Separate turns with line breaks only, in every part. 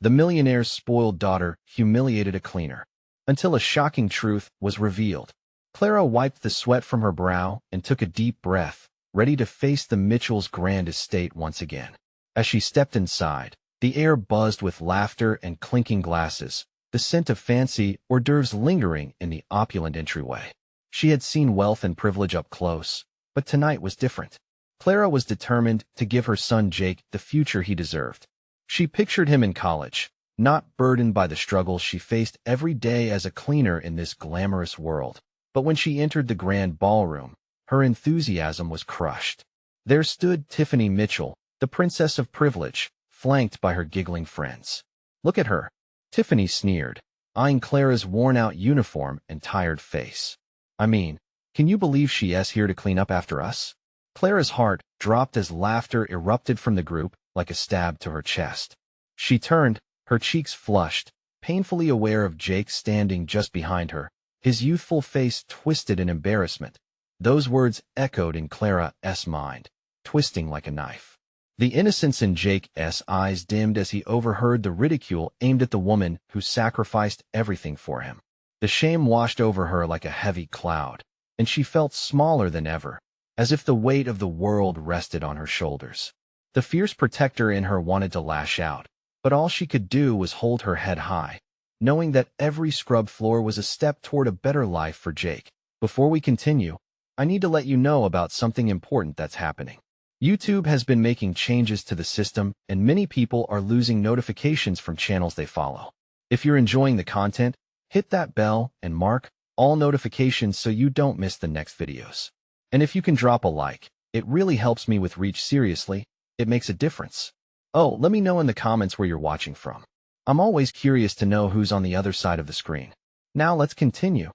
The millionaire's spoiled daughter humiliated a cleaner, until a shocking truth was revealed. Clara wiped the sweat from her brow and took a deep breath, ready to face the Mitchells' grand estate once again. As she stepped inside, the air buzzed with laughter and clinking glasses, the scent of fancy hors d'oeuvres lingering in the opulent entryway. She had seen wealth and privilege up close, but tonight was different. Clara was determined to give her son Jake the future he deserved. She pictured him in college, not burdened by the struggles she faced every day as a cleaner in this glamorous world. But when she entered the grand ballroom, her enthusiasm was crushed. There stood Tiffany Mitchell, the princess of privilege, flanked by her giggling friends. "Look at her," Tiffany sneered, eyeing Clara's worn-out uniform and tired face. "I mean, can you believe she's here to clean up after us?" Clara's heart dropped as laughter erupted from the group like a stab to her chest. She turned, her cheeks flushed, painfully aware of Jake standing just behind her, his youthful face twisted in embarrassment. Those words echoed in Clara's mind, twisting like a knife. The innocence in Jake's eyes dimmed as he overheard the ridicule aimed at the woman who sacrificed everything for him. The shame washed over her like a heavy cloud, and she felt smaller than ever, as if the weight of the world rested on her shoulders. The fierce protector in her wanted to lash out, but all she could do was hold her head high, knowing that every scrub floor was a step toward a better life for Jake. Before we continue, I need to let you know about something important that's happening. YouTube has been making changes to the system, and many people are losing notifications from channels they follow. If you're enjoying the content, hit that bell and mark all notifications so you don't miss the next videos. And if you can drop a like, it really helps me with reach. Seriously, it makes a difference. Oh, let me know in the comments where you're watching from. I'm always curious to know who's on the other side of the screen. Now let's continue.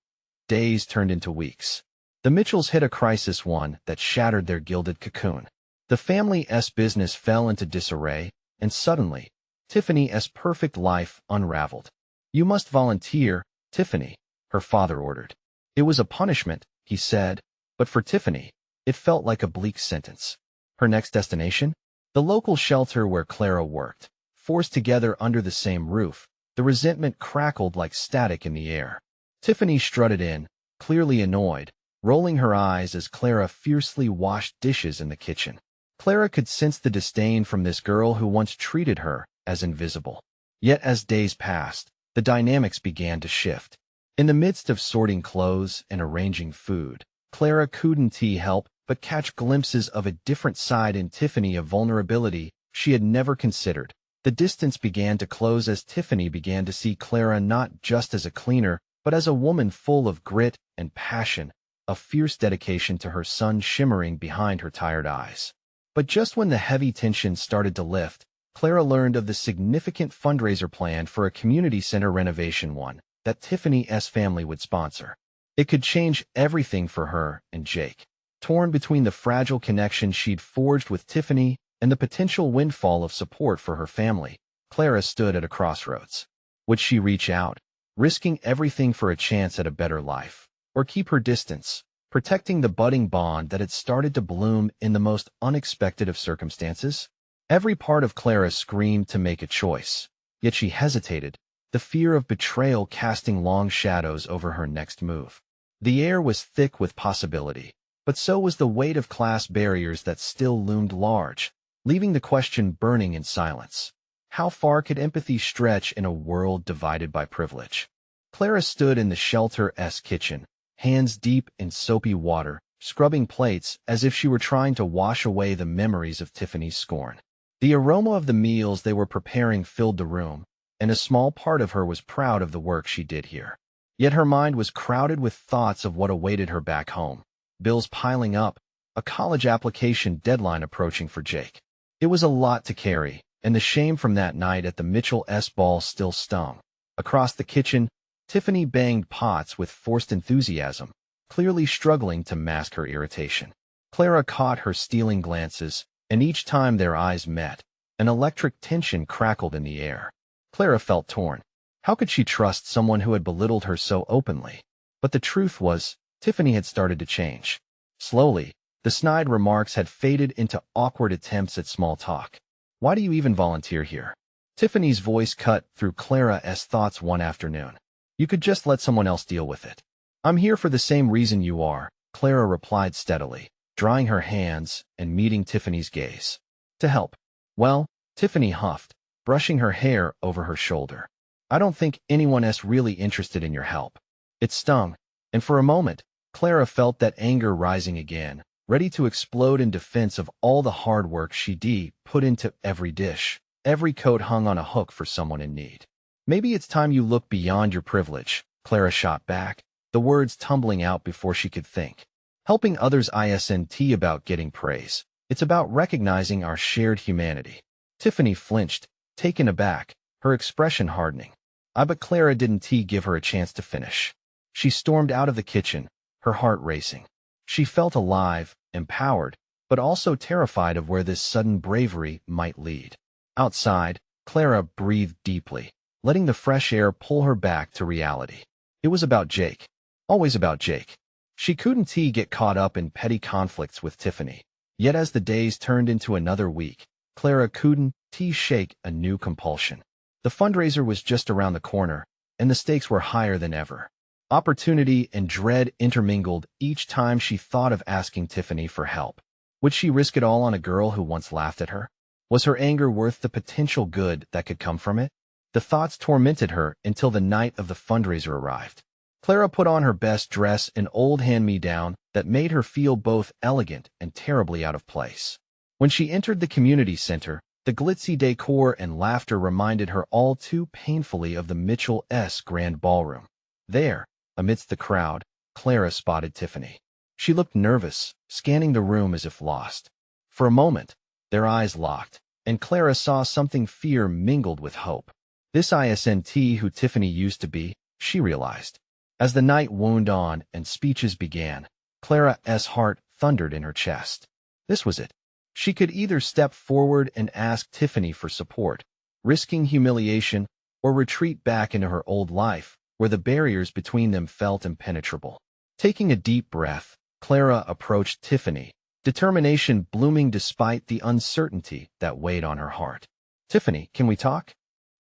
Days turned into weeks. The Mitchells hit a crisis, one that shattered their gilded cocoon. The family's business fell into disarray, and suddenly, Tiffany's perfect life unraveled. "You must volunteer, Tiffany," her father ordered. It was a punishment, he said, but for Tiffany, it felt like a bleak sentence. Her next destination? The local shelter where Clara worked. Forced together under the same roof, the resentment crackled like static in the air. Tiffany strutted in, clearly annoyed, rolling her eyes as Clara fiercely washed dishes in the kitchen. Clara could sense the disdain from this girl who once treated her as invisible. Yet as days passed, the dynamics began to shift. In the midst of sorting clothes and arranging food, Clara couldn't help but catch glimpses of a different side in Tiffany, a vulnerability she had never considered. The distance began to close as Tiffany began to see Clara not just as a cleaner, but as a woman full of grit and passion, a fierce dedication to her son shimmering behind her tired eyes. But just when the heavy tension started to lift, Clara learned of the significant fundraiser plan for a community center renovation, one that Tiffany's family would sponsor. It could change everything for her and Jake. Torn between the fragile connection she'd forged with Tiffany and the potential windfall of support for her family, Clara stood at a crossroads. Would she reach out, risking everything for a chance at a better life, or keep her distance, protecting the budding bond that had started to bloom in the most unexpected of circumstances? Every part of Clara screamed to make a choice, yet she hesitated, the fear of betrayal casting long shadows over her next move. The air was thick with possibility, but so was the weight of class barriers that still loomed large, leaving the question burning in silence. How far could empathy stretch in a world divided by privilege? Clara stood in the shelter's kitchen, hands deep in soapy water, scrubbing plates as if she were trying to wash away the memories of Tiffany's scorn. The aroma of the meals they were preparing filled the room, and a small part of her was proud of the work she did here. Yet her mind was crowded with thoughts of what awaited her back home. Bills piling up, a college application deadline approaching for Jake. It was a lot to carry, and the shame from that night at the Mitchell's ball still stung. Across the kitchen, Tiffany banged pots with forced enthusiasm, clearly struggling to mask her irritation. Clara caught her stealing glances, and each time their eyes met, an electric tension crackled in the air. Clara felt torn. How could she trust someone who had belittled her so openly? But the truth was, Tiffany had started to change. Slowly, the snide remarks had faded into awkward attempts at small talk. "Why do you even volunteer here? Tiffany's voice cut through Clara's thoughts one afternoon. You could just let someone else deal with it. I'm here for the same reason you are, Clara replied steadily, drying her hands and meeting Tiffany's gaze. To help. Well, Tiffany huffed, brushing her hair over her shoulder. I don't think anyone's really interested in your help. It stung, and for a moment, Clara felt that anger rising again, ready to explode in defense of all the hard work she'd put into every dish, every coat hung on a hook for someone in need. Maybe it's time you look beyond your privilege, Clara shot back, the words tumbling out before she could think. Helping others isn't about getting praise. It's about recognizing our shared humanity. Tiffany flinched, taken aback, her expression hardening. But Clara didn't give her a chance to finish. She stormed out of the kitchen, her heart racing. She felt alive, empowered, but also terrified of where this sudden bravery might lead. Outside, Clara breathed deeply, letting the fresh air pull her back to reality. It was about Jake. Always about Jake. She couldn't get caught up in petty conflicts with Tiffany. Yet as the days turned into another week, Clara couldn't shake a new compulsion. The fundraiser was just around the corner, and the stakes were higher than ever. Opportunity and dread intermingled each time she thought of asking Tiffany for help. Would she risk it all on a girl who once laughed at her? Was her anger worth the potential good that could come from it? The thoughts tormented her until the night of the fundraiser arrived. Clara put on her best dress, an old hand-me-down that made her feel both elegant and terribly out of place. When she entered the community center, the glitzy decor and laughter reminded her all too painfully of the Mitchell's grand ballroom. There, amidst the crowd, Clara spotted Tiffany. She looked nervous, scanning the room as if lost. For a moment, their eyes locked, and Clara saw something fear mingled with hope. This isn't who Tiffany used to be, she realized. As the night wound on and speeches began, Clara's heart thundered in her chest. This was it. She could either step forward and ask Tiffany for support, risking humiliation, or retreat back into her old life, where the barriers between them felt impenetrable. Taking a deep breath, Clara approached Tiffany, determination blooming despite the uncertainty that weighed on her heart. Tiffany, can we talk?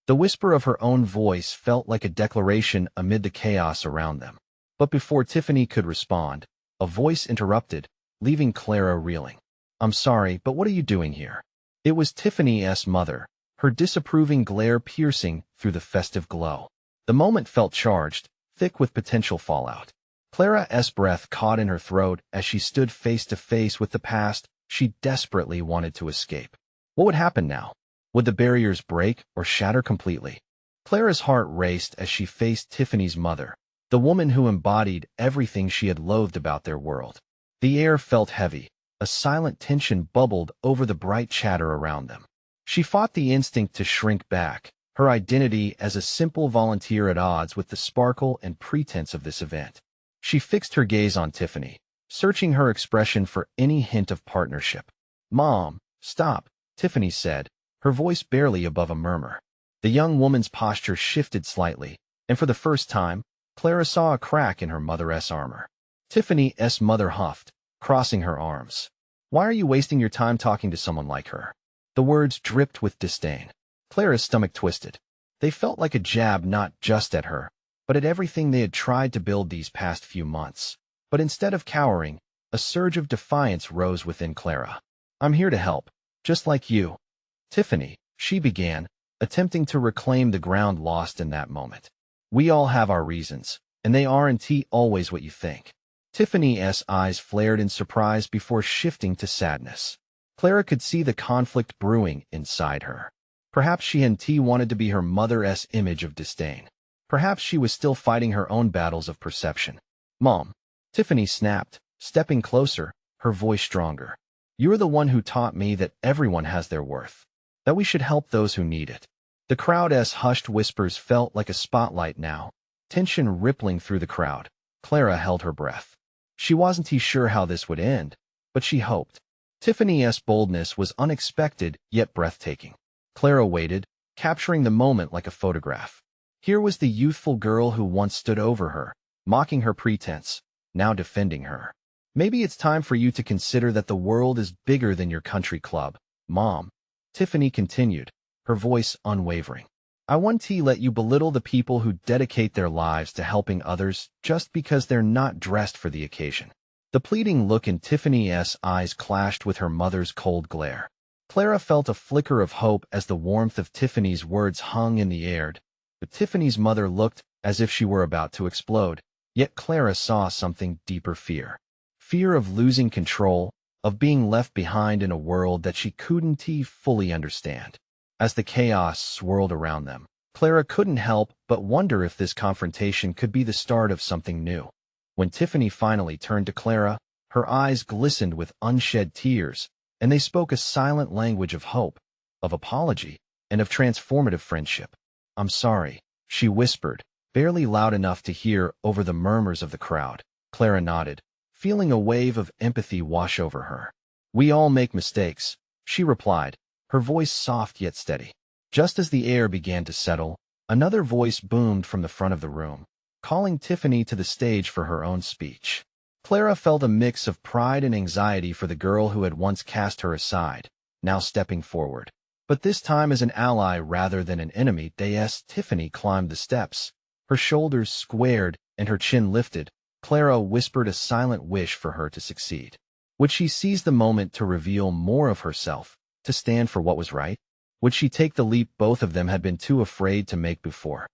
The whisper of her own voice felt like a declaration amid the chaos around them. But before Tiffany could respond, a voice interrupted, leaving Clara reeling. I'm sorry, but what are you doing here? It was Tiffany's mother, her disapproving glare piercing through the festive glow. The moment felt charged, thick with potential fallout. Clara's breath caught in her throat as she stood face to face with the past she desperately wanted to escape. What would happen now? Would the barriers break or shatter completely? Clara's heart raced as she faced Tiffany's mother, the woman who embodied everything she had loathed about their world. The air felt heavy. A silent tension bubbled over the bright chatter around them. She fought the instinct to shrink back, her identity as a simple volunteer at odds with the sparkle and pretense of this event. She fixed her gaze on Tiffany, searching her expression for any hint of partnership. Mom, stop, Tiffany said, her voice barely above a murmur. The young woman's posture shifted slightly, and for the first time, Clara saw a crack in her mother's armor. Tiffany's mother huffed, crossing her arms. Why are you wasting your time talking to someone like her? The words dripped with disdain. Clara's stomach twisted. They felt like a jab not just at her, but at everything they had tried to build these past few months. But instead of cowering, a surge of defiance rose within Clara. I'm here to help, just like you. Tiffany, she began, attempting to reclaim the ground lost in that moment. We all have our reasons, and they aren't always what you think. Tiffany's eyes flared in surprise before shifting to sadness. Clara could see the conflict brewing inside her. Perhaps she and wanted to be her mother's image of disdain. Perhaps she was still fighting her own battles of perception. Mom, Tiffany snapped, stepping closer, her voice stronger. You're the one who taught me that everyone has their worth, that we should help those who need it. The crowd's hushed whispers felt like a spotlight now, tension rippling through the crowd. Clara held her breath. She wasn't sure how this would end, but she hoped. Tiffany's boldness was unexpected yet breathtaking. Clara waited, capturing the moment like a photograph. Here was the youthful girl who once stood over her, mocking her pretense, now defending her. Maybe it's time for you to consider that the world is bigger than your country club, Mom. Tiffany continued, her voice unwavering. I won't let you belittle the people who dedicate their lives to helping others just because they're not dressed for the occasion. The pleading look in Tiffany's eyes clashed with her mother's cold glare. Clara felt a flicker of hope as the warmth of Tiffany's words hung in the air, but Tiffany's mother looked as if she were about to explode. Yet Clara saw something deeper: fear. Fear of losing control, of being left behind in a world that she couldn't fully understand. As the chaos swirled around them, Clara couldn't help but wonder if this confrontation could be the start of something new. When Tiffany finally turned to Clara, her eyes glistened with unshed tears, and they spoke a silent language of hope, of apology, and of transformative friendship. "I'm sorry," she whispered, barely loud enough to hear over the murmurs of the crowd. Clara nodded, feeling a wave of empathy wash over her. "We all make mistakes," she replied, her voice soft yet steady. Just as the air began to settle, another voice boomed from the front of the room, calling Tiffany to the stage for her own speech. Clara felt a mix of pride and anxiety for the girl who had once cast her aside, now stepping forward. But this time as an ally rather than an enemy. Tiffany climbed the steps, her shoulders squared and her chin lifted. Clara whispered a silent wish for her to succeed. Would she seize the moment to reveal more of herself, to stand for what was right? Would she take the leap both of them had been too afraid to make before?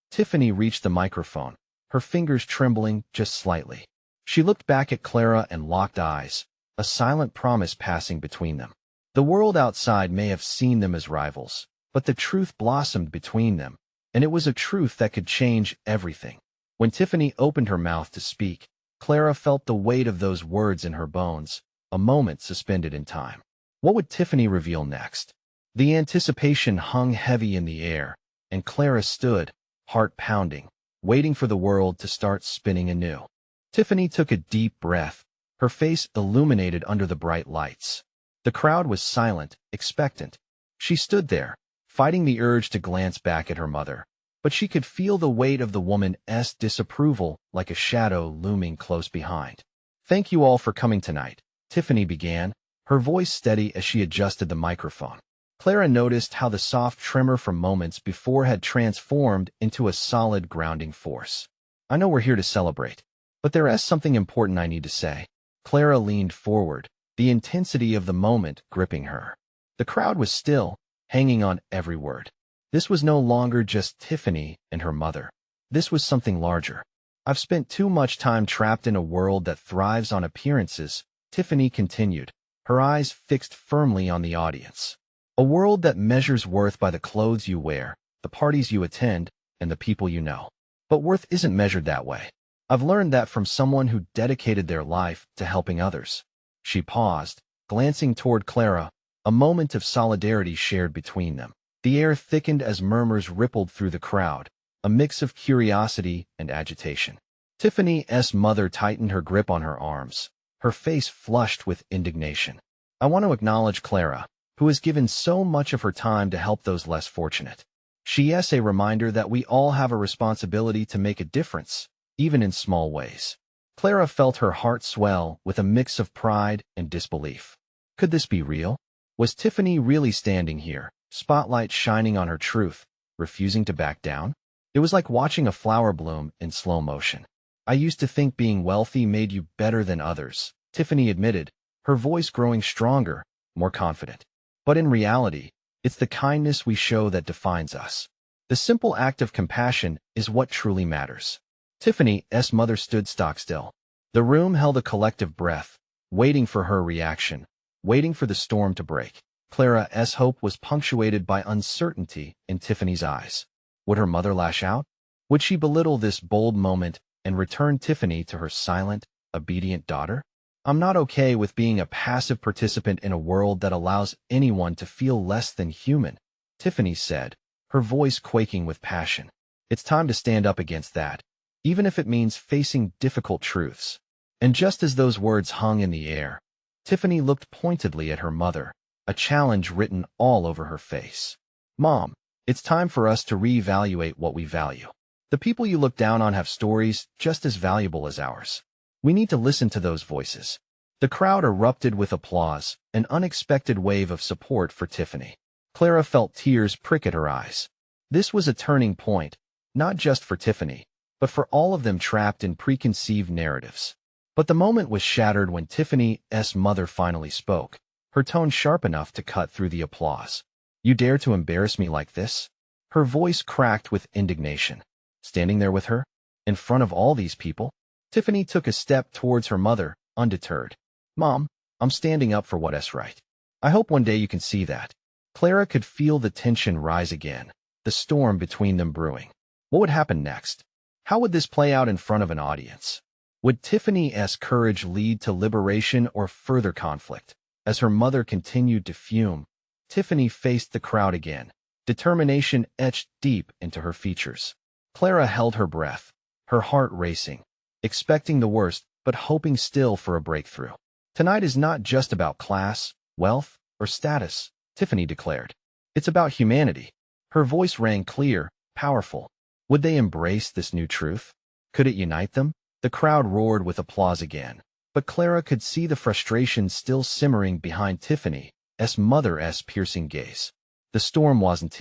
Tiffany reached the microphone, her fingers trembling just slightly. She looked back at Clara and locked eyes, a silent promise passing between them. The world outside may have seen them as rivals, but the truth blossomed between them, and it was a truth that could change everything. When Tiffany opened her mouth to speak, Clara felt the weight of those words in her bones, a moment suspended in time. What would Tiffany reveal next? The anticipation hung heavy in the air, and Clara stood, heart pounding, waiting for the world to start spinning anew. Tiffany took a deep breath, her face illuminated under the bright lights. The crowd was silent, expectant. She stood there, fighting the urge to glance back at her mother, but she could feel the weight of the woman's disapproval like a shadow looming close behind. "Thank you all for coming tonight," Tiffany began, her voice steady as she adjusted the microphone. Clara noticed how the soft tremor from moments before had transformed into a solid grounding force. "I know we're here to celebrate, but there is something important I need to say." Clara leaned forward, the intensity of the moment gripping her. The crowd was still, hanging on every word. This was no longer just Tiffany and her mother. This was something larger. "I've spent too much time trapped in a world that thrives on appearances," Tiffany continued, her eyes fixed firmly on the audience. "A world that measures worth by the clothes you wear, the parties you attend, and the people you know. But worth isn't measured that way. I've learned that from someone who dedicated their life to helping others." She paused, glancing toward Clara, a moment of solidarity shared between them. The air thickened as murmurs rippled through the crowd, a mix of curiosity and agitation. Tiffany's mother tightened her grip on her arms, her face flushed with indignation. "I want to acknowledge Clara, who has given so much of her time to help those less fortunate. She is a reminder that we all have a responsibility to make a difference, even in small ways." Clara felt her heart swell with a mix of pride and disbelief. Could this be real? Was Tiffany really standing here, spotlight shining on her truth, refusing to back down? It was like watching a flower bloom in slow motion. "I used to think being wealthy made you better than others," Tiffany admitted, her voice growing stronger, more confident. "But in reality, it's the kindness we show that defines us. The simple act of compassion is what truly matters." Tiffany's mother stood stock still. The room held a collective breath, waiting for her reaction, waiting for the storm to break. Clara's hope was punctuated by uncertainty in Tiffany's eyes. Would her mother lash out? Would she belittle this bold moment and return Tiffany to her silent, obedient daughter? "I'm not okay with being a passive participant in a world that allows anyone to feel less than human," Tiffany said, her voice quaking with passion. "It's time to stand up against that, even if it means facing difficult truths." And just as those words hung in the air, Tiffany looked pointedly at her mother, a challenge written all over her face. "Mom, it's time for us to reevaluate what we value. The people you look down on have stories just as valuable as ours. We need to listen to those voices." The crowd erupted with applause, an unexpected wave of support for Tiffany. Clara felt tears prick at her eyes. This was a turning point, not just for Tiffany, but for all of them trapped in preconceived narratives. But the moment was shattered when Tiffany's mother finally spoke, her tone sharp enough to cut through the applause. "You dare to embarrass me like this?" Her voice cracked with indignation. Standing there with her, in front of all these people, Tiffany took a step towards her mother, undeterred. "Mom, I'm standing up for what's right. I hope one day you can see that." Clara could feel the tension rise again, the storm between them brewing. What would happen next? How would this play out in front of an audience? Would Tiffany's courage lead to liberation or further conflict? As her mother continued to fume, Tiffany faced the crowd again, determination etched deep into her features. Clara held her breath, her heart racing, expecting the worst but hoping still for a breakthrough. "Tonight is not just about class, wealth, or status," Tiffany declared. "It's about humanity." Her voice rang clear, powerful. Would they embrace this new truth? Could it unite them? The crowd roared with applause again, but Clara could see the frustration still simmering behind Tiffany's mother's piercing gaze. The storm wasn't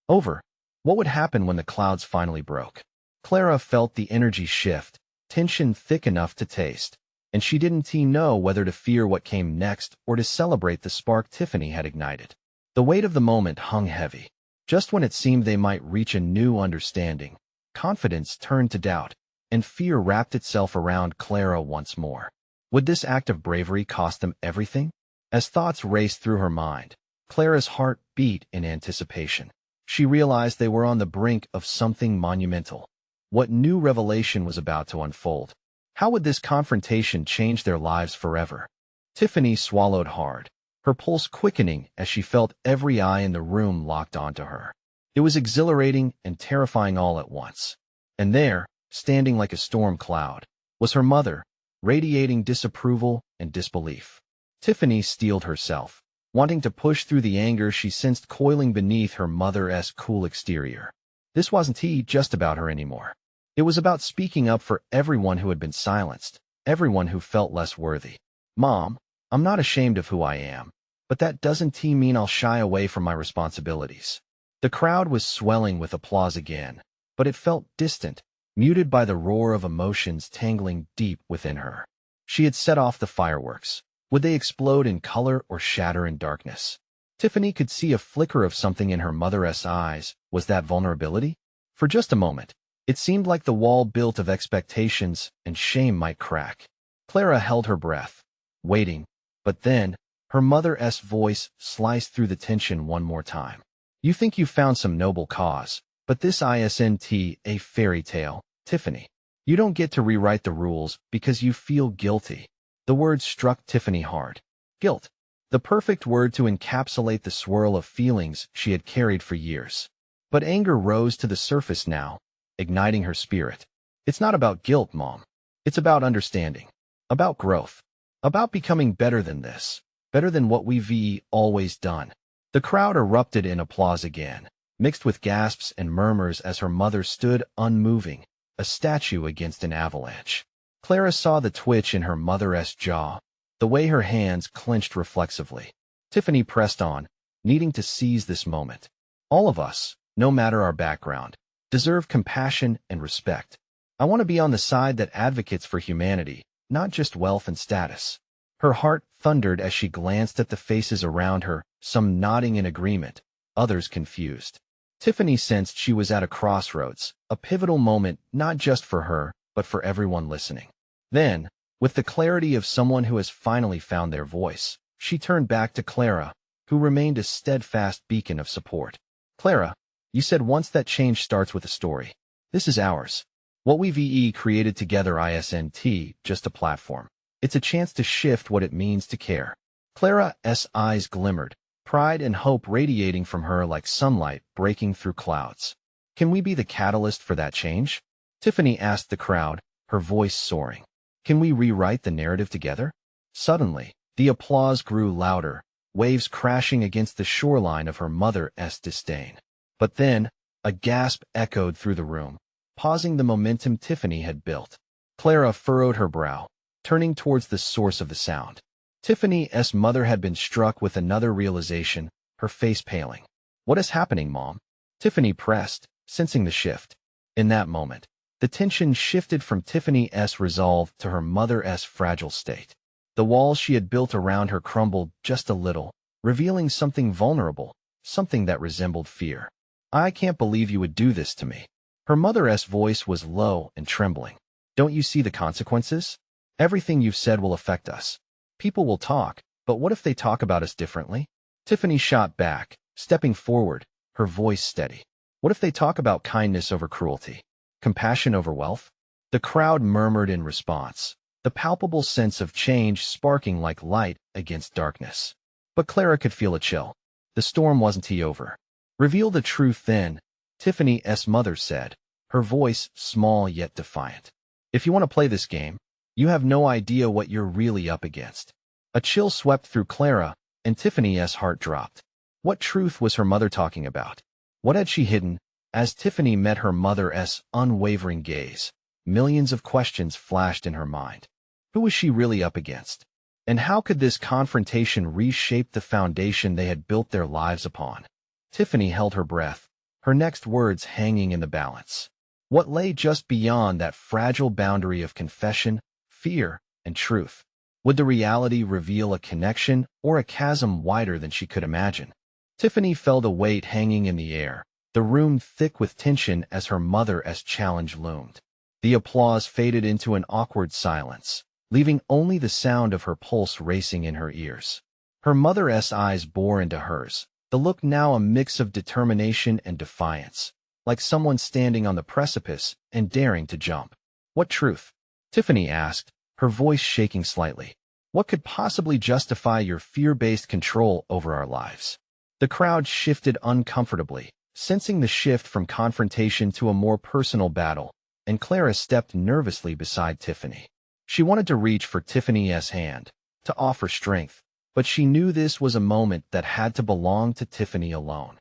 over. What would happen when the clouds finally broke? Clara felt the energy shift, tension thick enough to taste, and she didn't know whether to fear what came next or to celebrate the spark Tiffany had ignited. The weight of the moment hung heavy. Just when it seemed they might reach a new understanding, confidence turned to doubt, and fear wrapped itself around Clara once more. Would this act of bravery cost them everything? As thoughts raced through her mind, Clara's heart beat in anticipation. She realized they were on the brink of something monumental. What new revelation was about to unfold? How would this confrontation change their lives forever? Tiffany swallowed hard, her pulse quickening as she felt every eye in the room locked onto her. It was exhilarating and terrifying all at once. And there, standing like a storm cloud, was her mother, radiating disapproval and disbelief. Tiffany steeled herself, wanting to push through the anger she sensed coiling beneath her mother's cool exterior. This wasn't just about her anymore. It was about speaking up for everyone who had been silenced, everyone who felt less worthy. "Mom, I'm not ashamed of who I am, but that doesn't mean I'll shy away from my responsibilities." The crowd was swelling with applause again, but it felt distant, muted by the roar of emotions tangling deep within her. She had set off the fireworks. Would they explode in color or shatter in darkness? Tiffany could see a flicker of something in her mother's eyes. Was that vulnerability? For just a moment, it seemed like the wall built of expectations and shame might crack. Clara held her breath, waiting, but then, her mother's voice sliced through the tension one more time. "You think you found some noble cause, but this isn't a fairy tale, Tiffany. You don't get to rewrite the rules because you feel guilty." The word struck Tiffany hard. Guilt. The perfect word to encapsulate the swirl of feelings she had carried for years. But anger rose to the surface now, igniting her spirit. "It's not about guilt, Mom. It's about understanding. About growth. About becoming better than this. Better than what we've always done." The crowd erupted in applause again, mixed with gasps and murmurs as her mother stood unmoving, a statue against an avalanche. Clara saw the twitch in her mother's jaw, the way her hands clenched reflexively. Tiffany pressed on, needing to seize this moment. "All of us, no matter our background, deserve compassion and respect. I want to be on the side that advocates for humanity, not just wealth and status." Her heart thundered as she glanced at the faces around her, some nodding in agreement, others confused. Tiffany sensed she was at a crossroads, a pivotal moment not just for her, but for everyone listening. Then, with the clarity of someone who has finally found their voice, she turned back to Clara, who remained a steadfast beacon of support. "Clara, you said once that change starts with a story. This is ours. What we've created together isn't just a platform. It's a chance to shift what it means to care." Clara's eyes glimmered, pride and hope radiating from her like sunlight breaking through clouds. "Can we be the catalyst for that change?" Tiffany asked the crowd, her voice soaring. "Can we rewrite the narrative together?" Suddenly, the applause grew louder, waves crashing against the shoreline of her mother's disdain. But then, a gasp echoed through the room, pausing the momentum Tiffany had built. Clara furrowed her brow, turning towards the source of the sound. Tiffany's mother had been struck with another realization. her face paling. "What is happening, Mom?" Tiffany pressed, sensing the shift. In that moment, the tension shifted from Tiffany's resolve to her mother's fragile state. The walls she had built around her crumbled just a little, revealing something vulnerable, something that resembled fear. "I can't believe you would do this to me." Her mother's voice was low and trembling. "Don't you see the consequences? Everything you've said will affect us. People will talk, but what if they talk about us differently?" Tiffany shot back, stepping forward, her voice steady. "What if they talk about kindness over cruelty? Compassion over wealth?" The crowd murmured in response, the palpable sense of change sparking like light against darkness. But Clara could feel a chill. The storm wasn't over. "Reveal the truth then," Tiffany's mother said, her voice small yet defiant. "If you want to play this game, you have no idea what you're really up against." A chill swept through Clara, and Tiffany's heart dropped. What truth was her mother talking about? What had she hidden? As Tiffany met her mother's unwavering gaze, millions of questions flashed in her mind. Who was she really up against? And how could this confrontation reshape the foundation they had built their lives upon? Tiffany held her breath, her next words hanging in the balance. What lay just beyond that fragile boundary of confession, fear, and truth? Would the reality reveal a connection or a chasm wider than she could imagine? Tiffany felt a weight hanging in the air, the room thick with tension as her mother's challenge loomed. The applause faded into an awkward silence, leaving only the sound of her pulse racing in her ears. Her mother's eyes bore into hers, the look now a mix of determination and defiance, like someone standing on the precipice and daring to jump. "What truth?" Tiffany asked, her voice shaking slightly. "What could possibly justify your fear-based control over our lives?" The crowd shifted uncomfortably, sensing the shift from confrontation to a more personal battle, and Clara stepped nervously beside Tiffany. She wanted to reach for Tiffany's hand, to offer strength, but she knew this was a moment that had to belong to Tiffany alone.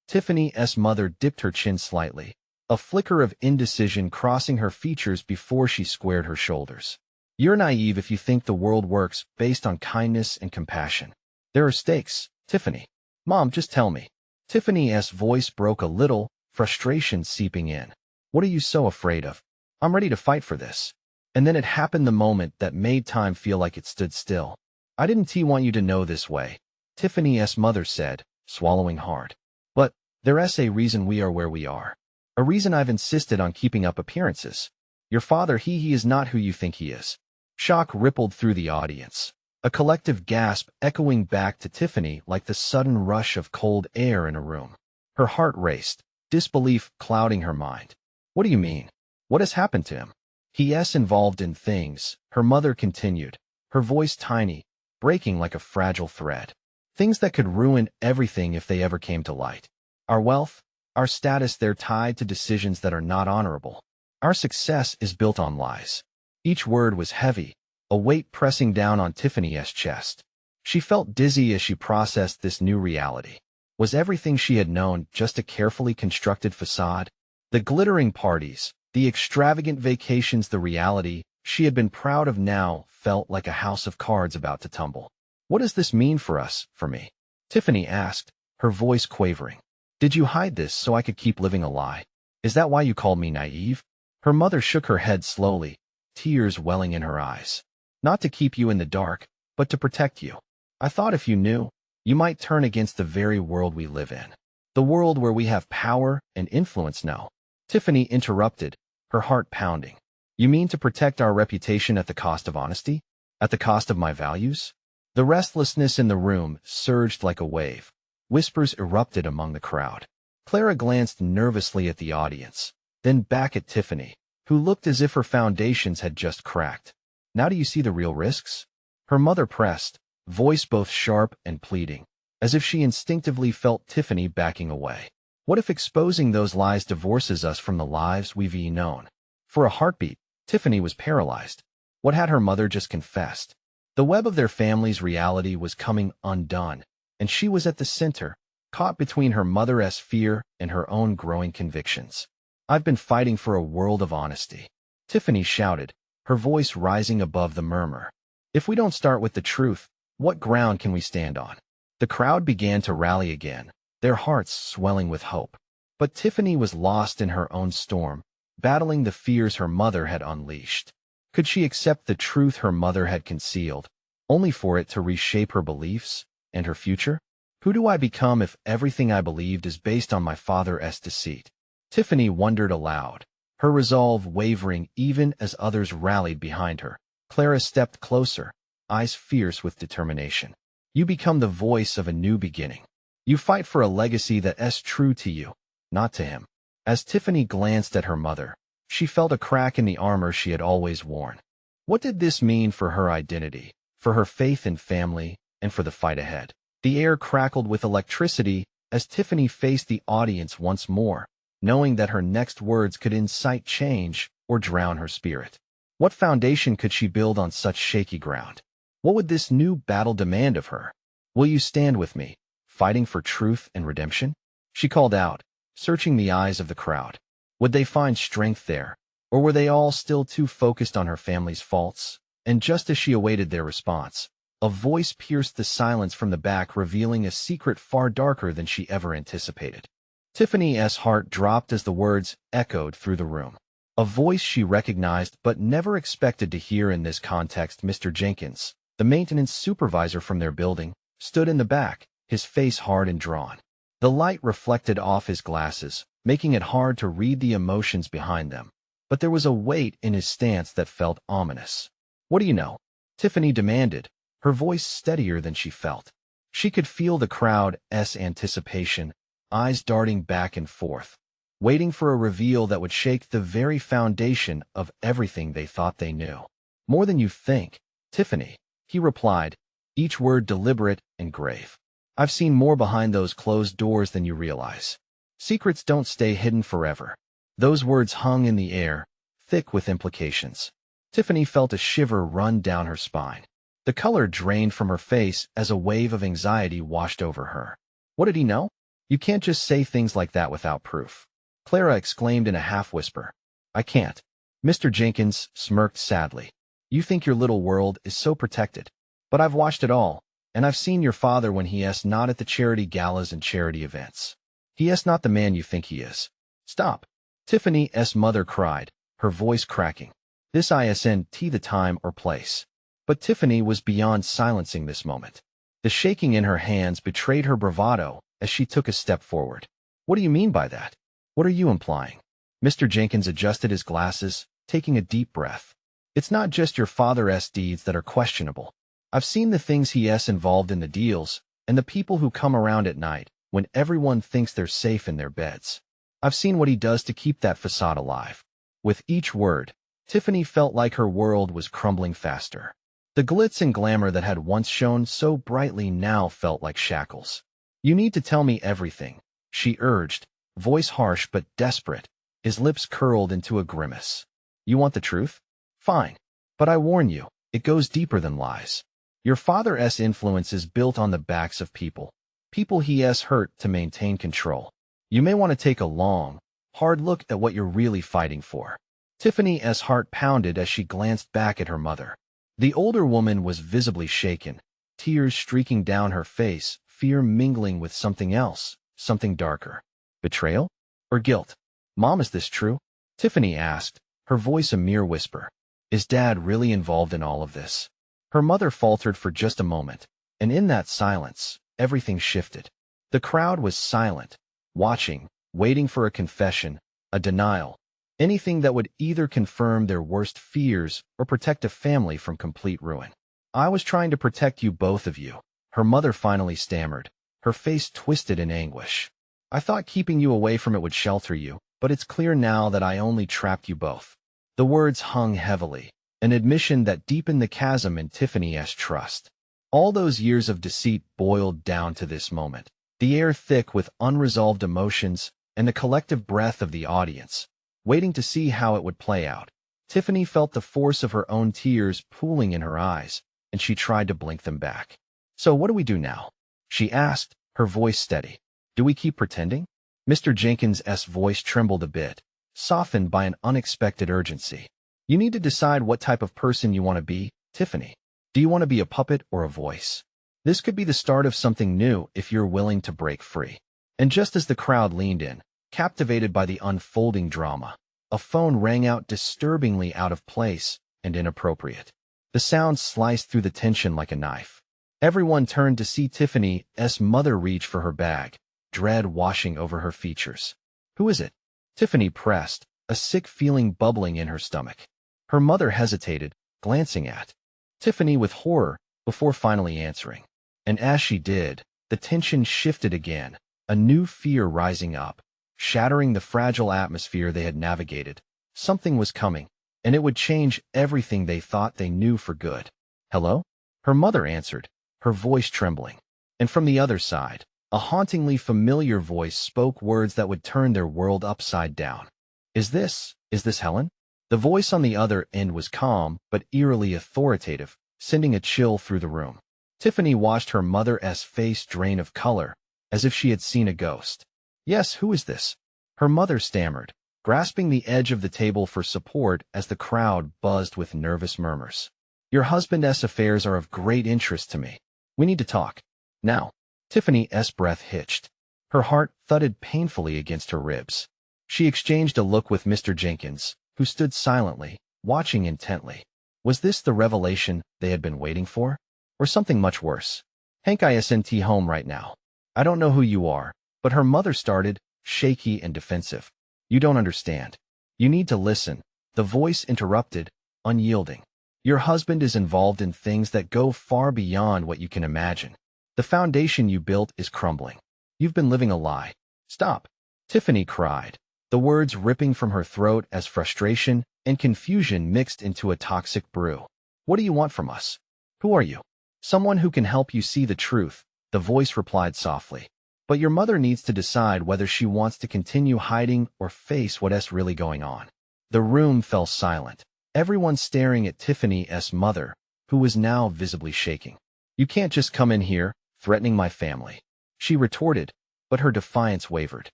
Tiffany's mother dipped her chin slightly, a flicker of indecision crossing her features before she squared her shoulders. "You're naive if you think the world works based on kindness and compassion. There are stakes, Tiffany. Mom, just tell me." Tiffany's voice broke a little, frustration seeping in. "What are you so afraid of? I'm ready to fight for this." And then it happened, the moment that made time feel like it stood still. "I didn't want you to know this way," Tiffany's mother said, swallowing hard. "But there's a reason we are where we are. A reason I've insisted on keeping up appearances. Your father, he is not who you think he is." Shock rippled through the audience, a collective gasp echoing back to Tiffany like the sudden rush of cold air in a room. Her heart raced, disbelief clouding her mind. "What do you mean? What has happened to him?" "He's involved in things," her mother continued, her voice tiny, breaking like a fragile thread. "Things that could ruin everything if they ever came to light. Our wealth, our status, they're tied to decisions that are not honorable. Our success is built on lies." Each word was heavy, a weight pressing down on Tiffany's chest. She felt dizzy as she processed this new reality. Was everything she had known just a carefully constructed facade? The glittering parties, the extravagant vacations, the reality she had been proud of now felt like a house of cards about to tumble. "What does this mean for us, for me?" Tiffany asked, her voice quavering. "Did you hide this so I could keep living a lie? Is that why you called me naive?" Her mother shook her head slowly, tears welling in her eyes. "Not to keep you in the dark, but to protect you. I thought if you knew, you might turn against the very world we live in. The world where we have power and influence." "No," Tiffany interrupted, her heart pounding. "You mean to protect our reputation at the cost of honesty? At the cost of my values?" The restlessness in the room surged like a wave. Whispers erupted among the crowd. Clara glanced nervously at the audience, then back at Tiffany, who looked as if her foundations had just cracked. "Now do you see the real risks?" Her mother pressed, voice both sharp and pleading, as if she instinctively felt Tiffany backing away. "What if exposing those lies divorces us from the lives we've known?" For a heartbeat, Tiffany was paralyzed. What had her mother just confessed? The web of their family's reality was coming undone, and she was at the center, caught between her mother's fear and her own growing convictions. "I've been fighting for a world of honesty," Tiffany shouted, her voice rising above the murmur. "If we don't start with the truth, what ground can we stand on?" The crowd began to rally again, their hearts swelling with hope. But Tiffany was lost in her own storm, battling the fears her mother had unleashed. Could she accept the truth her mother had concealed, only for it to reshape her beliefs and her future? Who do I become if everything I believed is based on my father's deceit? Tiffany wondered aloud, her resolve wavering even as others rallied behind her. Clara stepped closer, eyes fierce with determination. You become the voice of a new beginning. You fight for a legacy that is true to you, not to him. As Tiffany glanced at her mother, she felt a crack in the armor she had always worn. What did this mean for her identity, for her faith in family, and for the fight ahead? The air crackled with electricity as Tiffany faced the audience once more, knowing that her next words could incite change or drown her spirit. What foundation could she build on such shaky ground? What would this new battle demand of her? Will you stand with me, fighting for truth and redemption? She called out, searching the eyes of the crowd. Would they find strength there, or were they all still too focused on her family's faults? And just as she awaited their response, a voice pierced the silence from the back, revealing a secret far darker than she ever anticipated. Tiffany's heart dropped as the words echoed through the room. A voice she recognized but never expected to hear in this context. Mr. Jenkins, the maintenance supervisor from their building, stood in the back, his face hard and drawn. The light reflected off his glasses, making it hard to read the emotions behind them. But there was a weight in his stance that felt ominous. What do you know? Tiffany demanded, her voice steadier than she felt. She could feel the crowd's anticipation, eyes darting back and forth, waiting for a reveal that would shake the very foundation of everything they thought they knew. More than you think, Tiffany, he replied, each word deliberate and grave. I've seen more behind those closed doors than you realize. Secrets don't stay hidden forever. Those words hung in the air, thick with implications. Tiffany felt a shiver run down her spine. The color drained from her face as a wave of anxiety washed over her. What did he know? You can't just say things like that without proof. Clara exclaimed in a half-whisper. I can't. Mr. Jenkins smirked sadly. You think your little world is so protected. But I've watched it all, and I've seen your father when he's not at the charity galas and charity events. He's not the man you think he is. Stop. Tiffany's mother cried, her voice cracking. This isn't the time or place. But Tiffany was beyond silencing this moment. The shaking in her hands betrayed her bravado as she took a step forward. What do you mean by that? What are you implying? Mr. Jenkins adjusted his glasses, taking a deep breath. It's not just your father's deeds that are questionable. I've seen the things he's involved in, the deals, and the people who come around at night when everyone thinks they're safe in their beds. I've seen what he does to keep that facade alive. With each word, Tiffany felt like her world was crumbling faster. The glitz and glamour that had once shone so brightly now felt like shackles. You need to tell me everything, she urged, voice harsh but desperate, his lips curled into a grimace. You want the truth? Fine. But I warn you, it goes deeper than lies. Your father's influence is built on the backs of people he has hurt to maintain control. You may want to take a long, hard look at what you're really fighting for. Tiffany's heart pounded as she glanced back at her mother. The older woman was visibly shaken, tears streaking down her face, fear mingling with something else, something darker. Betrayal? Or guilt? Mom, is this true? Tiffany asked, her voice a mere whisper. Is Dad really involved in all of this? Her mother faltered for just a moment, and in that silence, everything shifted. The crowd was silent, watching, waiting for a confession, a denial, anything that would either confirm their worst fears or protect a family from complete ruin. I was trying to protect you, both of you, her mother finally stammered, her face twisted in anguish. I thought keeping you away from it would shelter you, but it's clear now that I only trapped you both. The words hung heavily, an admission that deepened the chasm in Tiffany's trust. All those years of deceit boiled down to this moment, the air thick with unresolved emotions and the collective breath of the audience, waiting to see how it would play out. Tiffany felt the force of her own tears pooling in her eyes, and she tried to blink them back. So what do we do now? She asked, her voice steady. Do we keep pretending? Mr. Jenkins' voice trembled a bit, softened by an unexpected urgency. You need to decide what type of person you want to be, Tiffany. Do you want to be a puppet or a voice? This could be the start of something new if you're willing to break free. And just as the crowd leaned in, captivated by the unfolding drama, a phone rang out disturbingly out of place and inappropriate. The sound sliced through the tension like a knife. Everyone turned to see Tiffany's mother reach for her bag, dread washing over her features. "Who is it?" Tiffany pressed, a sick feeling bubbling in her stomach. Her mother hesitated, glancing at Tiffany with horror before finally answering. And as she did, the tension shifted again, a new fear rising up, shattering the fragile atmosphere they had navigated. Something was coming, and it would change everything they thought they knew for good. "Hello?" Her mother answered, her voice trembling. And from the other side, a hauntingly familiar voice spoke words that would turn their world upside down. Is this Helen?" The voice on the other end was calm, but eerily authoritative, sending a chill through the room. Tiffany watched her mother's face drain of color, as if she had seen a ghost. "Yes, who is this?" Her mother stammered, grasping the edge of the table for support as the crowd buzzed with nervous murmurs. "Your husband's affairs are of great interest to me. We need to talk. Now." Tiffany's breath hitched. Her heart thudded painfully against her ribs. She exchanged a look with Mr. Jenkins, who stood silently, watching intently. Was this the revelation they had been waiting for? Or something much worse? "Hank isn't home right now. I don't know who you are," but her mother started, shaky and defensive. "You don't understand. You need to listen." The voice interrupted, unyielding. "Your husband is involved in things that go far beyond what you can imagine. The foundation you built is crumbling. You've been living a lie." "Stop!" Tiffany cried, the words ripping from her throat as frustration and confusion mixed into a toxic brew. "What do you want from us? Who are you?" "Someone who can help you see the truth," the voice replied softly. "But your mother needs to decide whether she wants to continue hiding or face what's really going on." The room fell silent, everyone staring at Tiffany's mother, who was now visibly shaking. "You can't just come in here, threatening my family," she retorted, but her defiance wavered.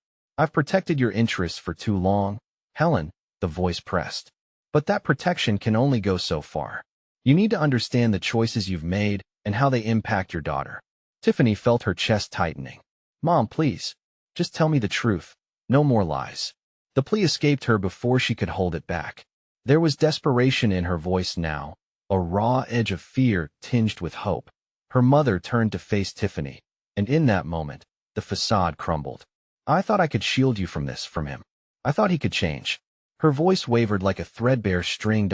"I've protected your interests for too long, Helen," the voice pressed. "But that protection can only go so far. You need to understand the choices you've made and how they impact your daughter." Tiffany felt her chest tightening. "Mom, please, just tell me the truth. No more lies." The plea escaped her before she could hold it back. There was desperation in her voice now, a raw edge of fear tinged with hope. Her mother turned to face Tiffany, and in that moment, the facade crumbled. "I thought I could shield you from him. I thought he could change." Her voice wavered like a threadbare string.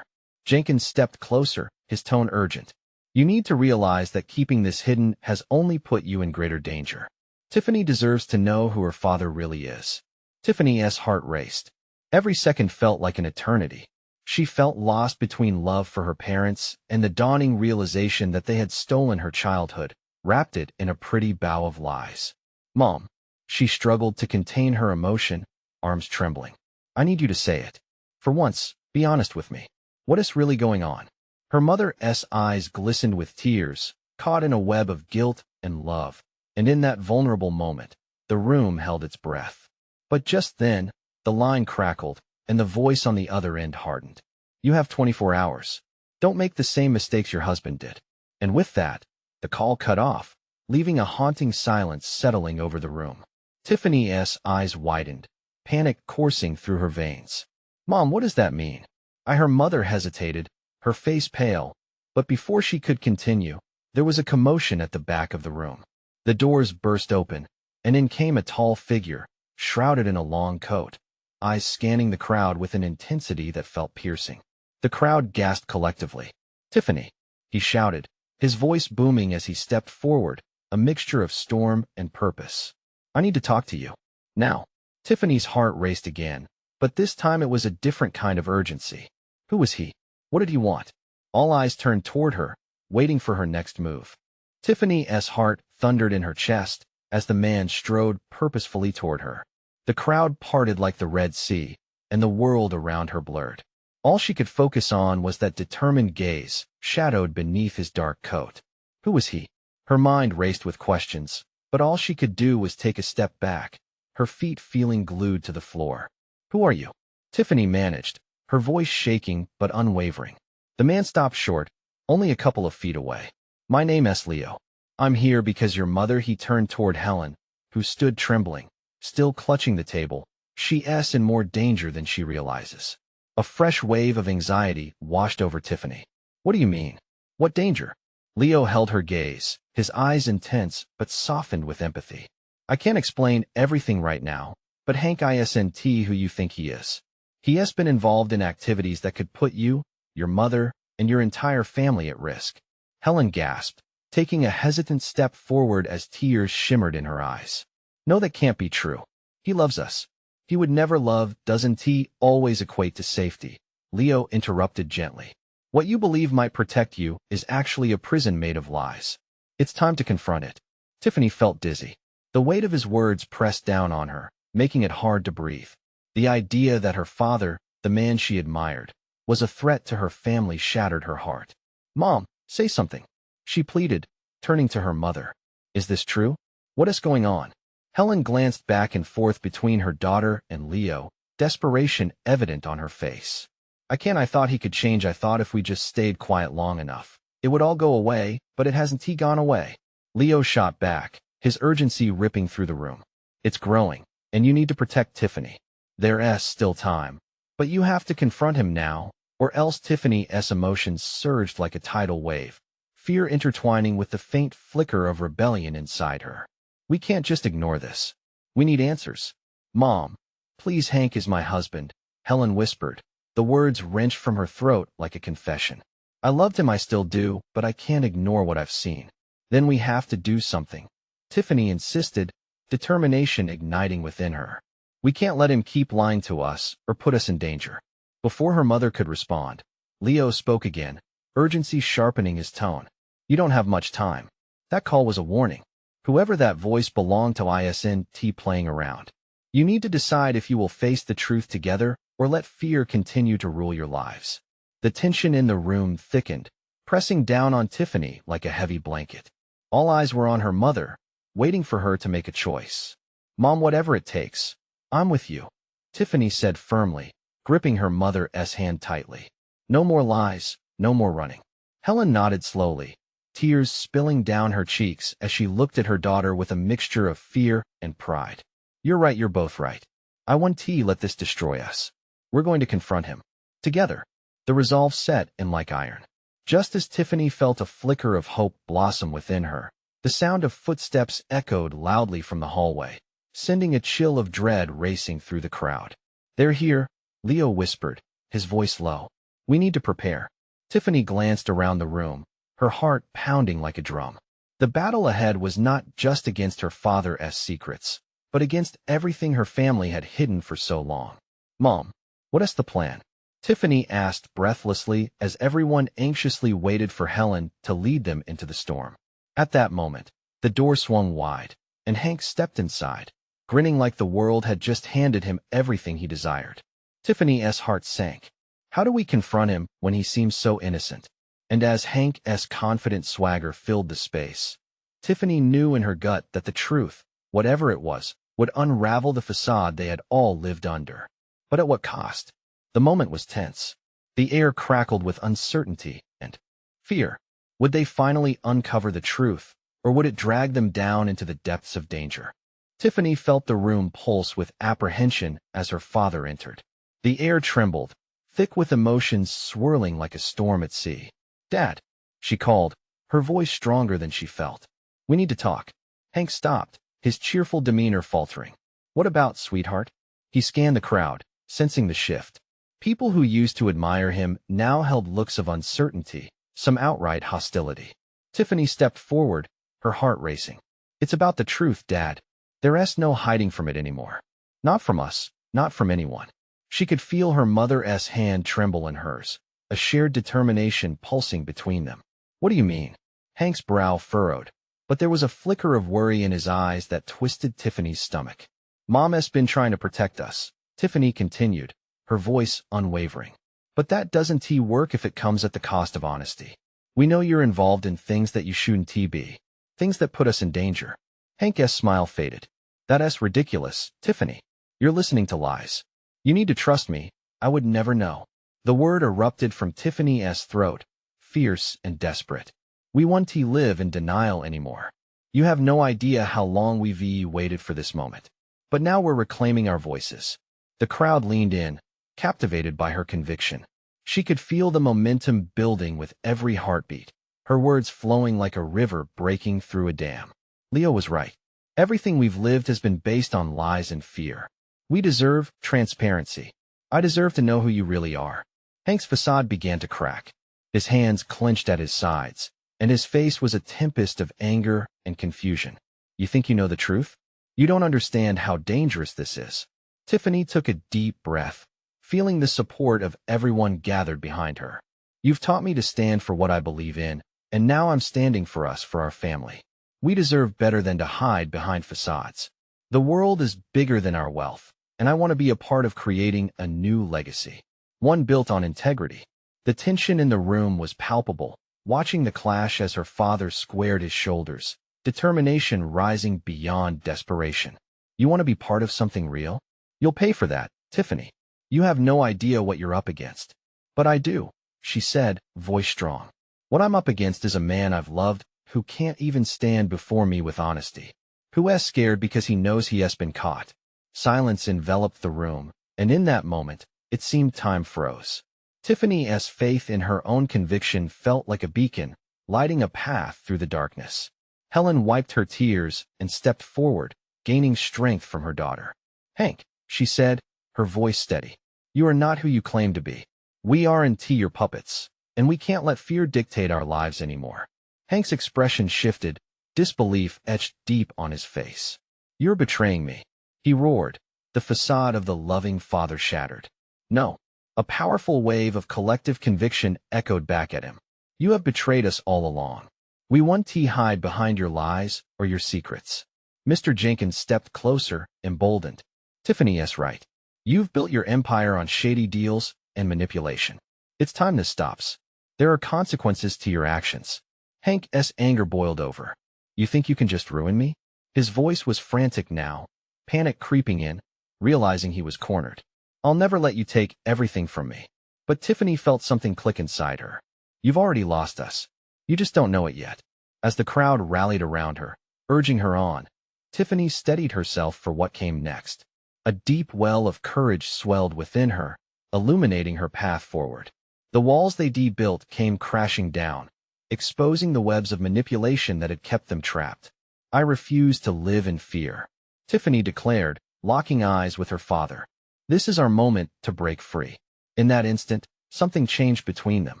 Jenkins stepped closer, his tone urgent. "You need to realize that keeping this hidden has only put you in greater danger. Tiffany deserves to know who her father really is." Tiffany's heart raced. Every second felt like an eternity. She felt lost between love for her parents and the dawning realization that they had stolen her childhood, wrapped it in a pretty bow of lies. "Mom," she struggled to contain her emotion, arms trembling. "I need you to say it. For once, be honest with me. What is really going on?" Her mother's eyes glistened with tears, caught in a web of guilt and love, and in that vulnerable moment, the room held its breath. But just then, the line crackled, and the voice on the other end hardened. "You have 24 hours. Don't make the same mistakes your husband did." And with that, the call cut off, leaving a haunting silence settling over the room. Tiffany's eyes widened, panic coursing through her veins. "Mom, what does that mean?" Her mother hesitated, her face pale, but before she could continue, there was a commotion at the back of the room. The doors burst open, and in came a tall figure, shrouded in a long coat, eyes scanning the crowd with an intensity that felt piercing. The crowd gasped collectively. "Tiffany," he shouted, his voice booming as he stepped forward, a mixture of storm and purpose. "I need to talk to you. Now." Tiffany's heart raced again, but this time it was a different kind of urgency. Who was he? What did he want? All eyes turned toward her, waiting for her next move. Tiffany's heart thundered in her chest as the man strode purposefully toward her. The crowd parted like the Red Sea, and the world around her blurred. All she could focus on was that determined gaze, shadowed beneath his dark coat. Who was he? Her mind raced with questions, but all she could do was take a step back, her feet feeling glued to the floor. "Who are you?" Tiffany managed, her voice shaking but unwavering. The man stopped short, only a couple of feet away. "My name's Leo. I'm here because your mother. He turned toward Helen, who stood trembling, still clutching the table. She's in more danger than she realizes. A fresh wave of anxiety washed over Tiffany. What do you mean? What danger? Leo held her gaze, his eyes intense but softened with empathy. I can't explain everything right now, but Hank isn't who you think he is. He has been involved in activities that could put you, your mother, and your entire family at risk. Helen gasped, taking a hesitant step forward as tears shimmered in her eyes. No, that can't be true. He loves us. He would never love, doesn't he, always equate to safety? Leo interrupted gently. What you believe might protect you is actually a prison made of lies. It's time to confront it. Tiffany felt dizzy. The weight of his words pressed down on her, making it hard to breathe. The idea that her father, the man she admired, was a threat to her family shattered her heart. Mom, say something, she pleaded, turning to her mother. Is this true? What is going on? Helen glanced back and forth between her daughter and Leo, desperation evident on her face. I thought he could change. I thought if we just stayed quiet long enough, it would all go away, but it hasn't gone away. Leo shot back, his urgency ripping through the room. It's growing, and you need to protect Tiffany. There's still time, but you have to confront him now, or else. Tiffany's emotions surged like a tidal wave, fear intertwining with the faint flicker of rebellion inside her. We can't just ignore this. We need answers. Mom, please. Hank is my husband, Helen whispered, the words wrenched from her throat like a confession. I loved him, I still do, but I can't ignore what I've seen. Then we have to do something, Tiffany insisted, determination igniting within her. We can't let him keep lying to us or put us in danger. Before her mother could respond, Leo spoke again, urgency sharpening his tone. You don't have much time. That call was a warning. Whoever that voice belonged to isn't playing around. You need to decide if you will face the truth together or let fear continue to rule your lives. The tension in the room thickened, pressing down on Tiffany like a heavy blanket. All eyes were on her mother, waiting for her to make a choice. Mom, whatever it takes, I'm with you, Tiffany said firmly, gripping her mother's hand tightly. No more lies, no more running. Helen nodded slowly, tears spilling down her cheeks as she looked at her daughter with a mixture of fear and pride. You're right, you're both right. I won't let this destroy us. We're going to confront him. Together. The resolve set in like iron. Just as Tiffany felt a flicker of hope blossom within her, the sound of footsteps echoed loudly from the hallway, sending a chill of dread racing through the crowd. They're here, Leo whispered, his voice low. We need to prepare. Tiffany glanced around the room, her heart pounding like a drum. The battle ahead was not just against her father's secrets, but against everything her family had hidden for so long. Mom, what is the plan? Tiffany asked breathlessly as everyone anxiously waited for Helen to lead them into the storm. At that moment, the door swung wide, and Hank stepped inside, grinning like the world had just handed him everything he desired. Tiffany's heart sank. How do we confront him when he seems so innocent? And as Hank's confident swagger filled the space, Tiffany knew in her gut that the truth, whatever it was, would unravel the facade they had all lived under. But at what cost? The moment was tense. The air crackled with uncertainty and fear. Would they finally uncover the truth, or would it drag them down into the depths of danger? Tiffany felt the room pulse with apprehension as her father entered. The air trembled, thick with emotions swirling like a storm at sea. Dad, she called, her voice stronger than she felt. We need to talk. Hank stopped, his cheerful demeanor faltering. What about, sweetheart? He scanned the crowd, sensing the shift. People who used to admire him now held looks of uncertainty, some outright hostility. Tiffany stepped forward, her heart racing. It's about the truth, Dad. There's no hiding from it anymore. Not from us, not from anyone. She could feel her mother's hand tremble in hers, a shared determination pulsing between them. What do you mean? Hank's brow furrowed, but there was a flicker of worry in his eyes that twisted Tiffany's stomach. Mom's been trying to protect us, Tiffany continued, her voice unwavering. But that doesn't work if it comes at the cost of honesty. We know you're involved in things that you shouldn't be, things that put us in danger. Hank's smile faded. That's ridiculous, Tiffany. You're listening to lies. You need to trust me. I would never know. The word erupted from Tiffany's throat, fierce and desperate. We won't live in denial anymore. You have no idea how long we've waited for this moment. But now we're reclaiming our voices. The crowd leaned in, captivated by her conviction. She could feel the momentum building with every heartbeat, her words flowing like a river breaking through a dam. Leo was right. Everything we've lived has been based on lies and fear. We deserve transparency. I deserve to know who you really are. Hank's facade began to crack. His hands clenched at his sides, and his face was a tempest of anger and confusion. You think you know the truth? You don't understand how dangerous this is. Tiffany took a deep breath, feeling the support of everyone gathered behind her. You've taught me to stand for what I believe in, and now I'm standing for us, for our family. We deserve better than to hide behind facades. The world is bigger than our wealth, and I want to be a part of creating a new legacy, one built on integrity. The tension in the room was palpable, watching the clash as her father squared his shoulders, determination rising beyond desperation. You want to be part of something real? You'll pay for that, Tiffany. You have no idea what you're up against. But I do, she said, voice strong. What I'm up against is a man I've loved who can't even stand before me with honesty, who is scared because he knows he has been caught. Silence enveloped the room, and in that moment, it seemed time froze. Tiffany's faith in her own conviction felt like a beacon, lighting a path through the darkness. Helen wiped her tears and stepped forward, gaining strength from her daughter. Hank, she said, her voice steady. You are not who you claim to be. We aren't your puppets, and we can't let fear dictate our lives anymore. Hank's expression shifted, disbelief etched deep on his face. You're betraying me, he roared, the facade of the loving father shattered. No. A powerful wave of collective conviction echoed back at him. You have betrayed us all along. We won't hide behind your lies or your secrets. Mr. Jenkins stepped closer, emboldened. Tiffany's right. You've built your empire on shady deals and manipulation. It's time this stops. There are consequences to your actions. Hank's anger boiled over. You think you can just ruin me? His voice was frantic now, panic creeping in, realizing he was cornered. I'll never let you take everything from me. But Tiffany felt something click inside her. You've already lost us. You just don't know it yet. As the crowd rallied around her, urging her on, Tiffany steadied herself for what came next. A deep well of courage swelled within her, illuminating her path forward. The walls they built came crashing down, exposing the webs of manipulation that had kept them trapped. I refuse to live in fear, Tiffany declared, locking eyes with her father. This is our moment to break free. In that instant, something changed between them.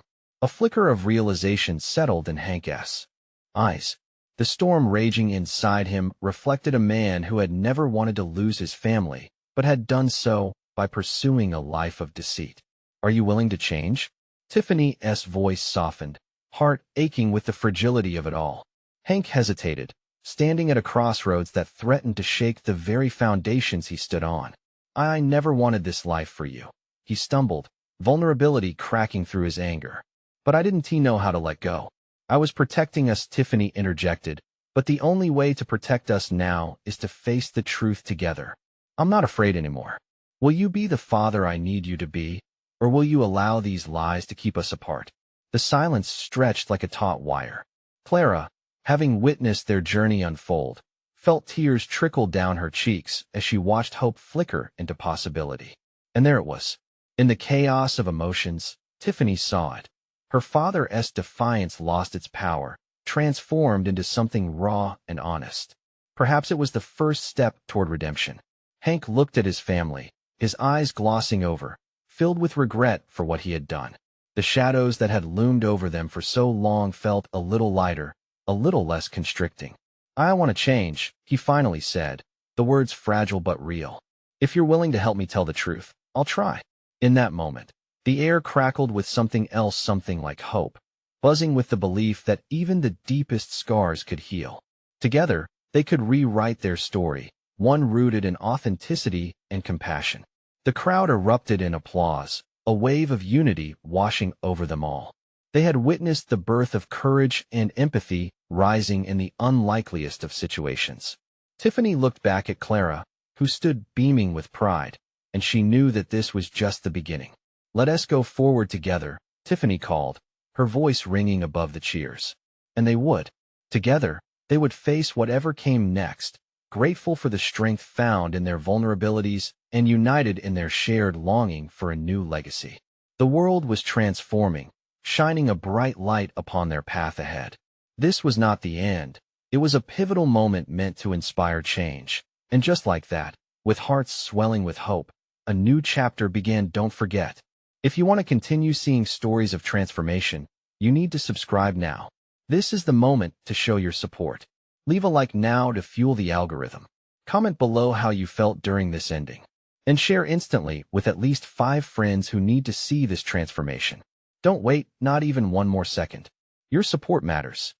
A flicker of realization settled in Hank's eyes. The storm raging inside him reflected a man who had never wanted to lose his family, but had done so by pursuing a life of deceit. Are you willing to change? Tiffany's voice softened, heart aching with the fragility of it all. Hank hesitated, standing at a crossroads that threatened to shake the very foundations he stood on. I never wanted this life for you. He stumbled, vulnerability cracking through his anger. But I didn't know how to let go. I was protecting us, Tiffany interjected, but the only way to protect us now is to face the truth together. I'm not afraid anymore. Will you be the father I need you to be, or will you allow these lies to keep us apart? The silence stretched like a taut wire. Clara, having witnessed their journey unfold, felt tears trickle down her cheeks as she watched hope flicker into possibility. And there it was. In the chaos of emotions, Tiffany saw it. Her father's defiance lost its power, transformed into something raw and honest. Perhaps it was the first step toward redemption. Hank looked at his family, his eyes glossing over, filled with regret for what he had done. The shadows that had loomed over them for so long felt a little lighter, a little less constricting. I want to change, he finally said, the words fragile but real. If you're willing to help me tell the truth, I'll try. In that moment, the air crackled with something else, something like hope, buzzing with the belief that even the deepest scars could heal. Together, they could rewrite their story, one rooted in authenticity and compassion. The crowd erupted in applause, a wave of unity washing over them all. They had witnessed the birth of courage and empathy rising in the unlikeliest of situations. Tiffany looked back at Clara, who stood beaming with pride, and she knew that this was just the beginning. Let us go forward together, Tiffany called, her voice ringing above the cheers. and they would. Together, they would face whatever came next, grateful for the strength found in their vulnerabilities and united in their shared longing for a new legacy. The world was transforming, shining a bright light upon their path ahead. This was not the end. It was a pivotal moment meant to inspire change. And just like that, with hearts swelling with hope, a new chapter began. Don't forget, if you want to continue seeing stories of transformation, you need to subscribe now. This is the moment to show your support. Leave a like now to fuel the algorithm. Comment below how you felt during this ending. And share instantly with at least 5 friends who need to see this transformation. Don't wait, not even one more second. Your support matters.